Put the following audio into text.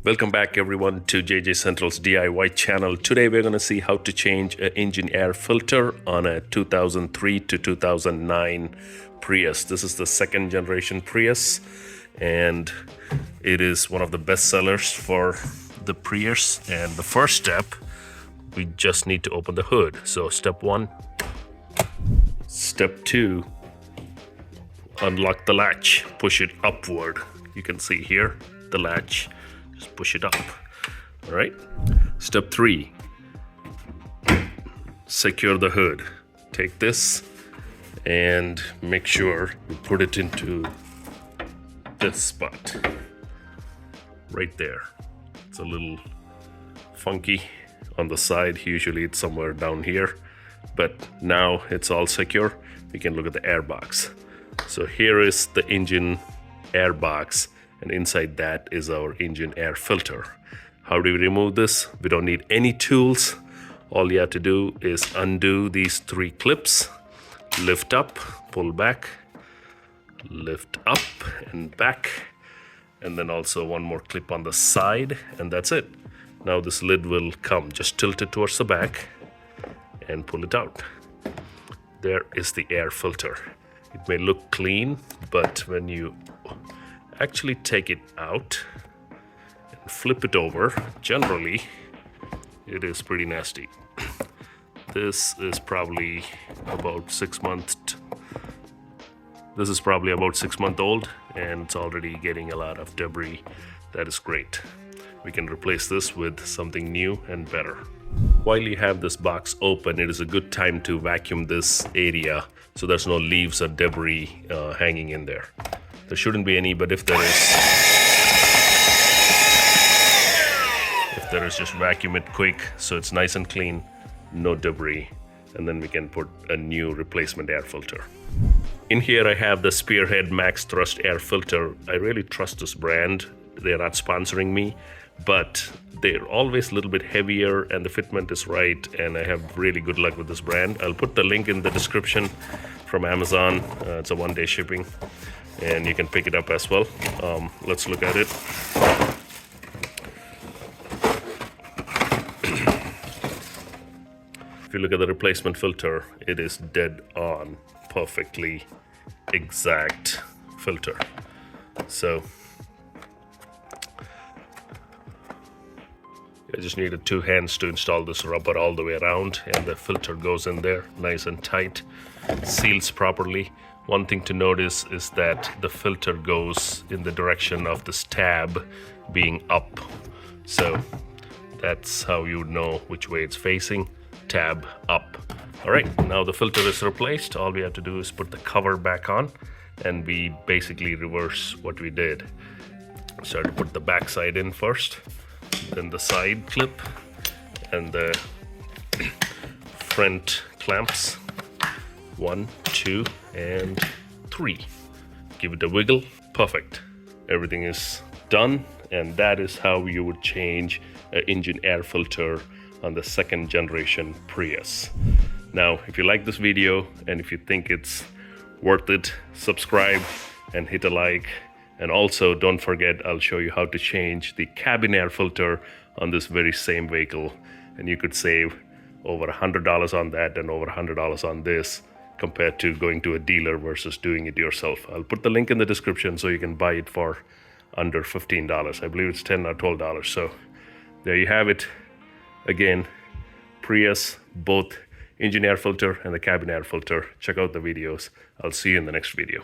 Welcome back everyone to JJ Central's DIY channel. Today we're going to see how to change an engine air filter on a 2003 to 2009 Prius. This is the second generation Prius and it is one of the best sellers for the Prius. And the first step, we just need to open the hood. So step one. Step two, unlock the latch, push it upward. You can see here the latch. Just push it up. All right. Step three, secure the hood. Take this and make sure you put it into this spot right there. It's a little funky on the side. Usually it's somewhere down here, but now it's all secure. We can look at the air box. So here is the engine air box, and inside that is our engine air filter. How do we remove this? We don't need any tools. All you have to do is undo these three clips, lift up, pull back, lift up and back, and then also one more clip on the side, and that's it. Now this lid will come. Just tilt it towards the back and pull it out. There is the air filter. It may look clean, but when you actually take it out and flip it over, generally it is pretty nasty. This is probably about 6 months. This is probably about 6 months old, and it's already getting a lot of debris. That is great. We can replace this with something new and better. While you have this box open, it is a good time to vacuum this area so there's no leaves or debris hanging in there. There shouldn't be any, but if there is, just vacuum it quick so it's nice and clean, no debris, and then we can put a new replacement air filter. In here I have the Spearhead Max Thrust air filter. I really trust this brand. They're not sponsoring me, but they're always a little bit heavier and the fitment is right, and I have really good luck with this brand. I'll put the link in the description from Amazon. It's a one-day shipping, and you can pick it up as well. Let's look at it. If you look at the replacement filter, it is dead on, perfectly exact filter. So I just needed 2 hands to install this rubber all the way around, and the filter goes in there nice and tight, seals properly. One thing to notice is that the filter goes in the direction of this tab being up. So that's how you would know which way it's facing, tab up. All right, now the filter is replaced. All we have to do is put the cover back on, and we basically reverse what we did. So to put the back side in first, then the side clip, and the front clamps. 1, 2, and 3. Give it a wiggle. Perfect. Everything is done, and that is how you would change an engine air filter on the second generation Prius. Now, if you like this video and if you think it's worth it, subscribe and hit a like. And also don't forget, I'll show you how to change the cabin air filter on this very same vehicle, and you could save over $100 on that and over $100 on this, compared to going to a dealer versus doing it yourself. I'll put the link in the description so you can buy it for under $15. I believe it's $10 or $12. So there you have it. Again, Prius, both engine air filter and the cabin air filter. Check out the videos. I'll see you in the next video.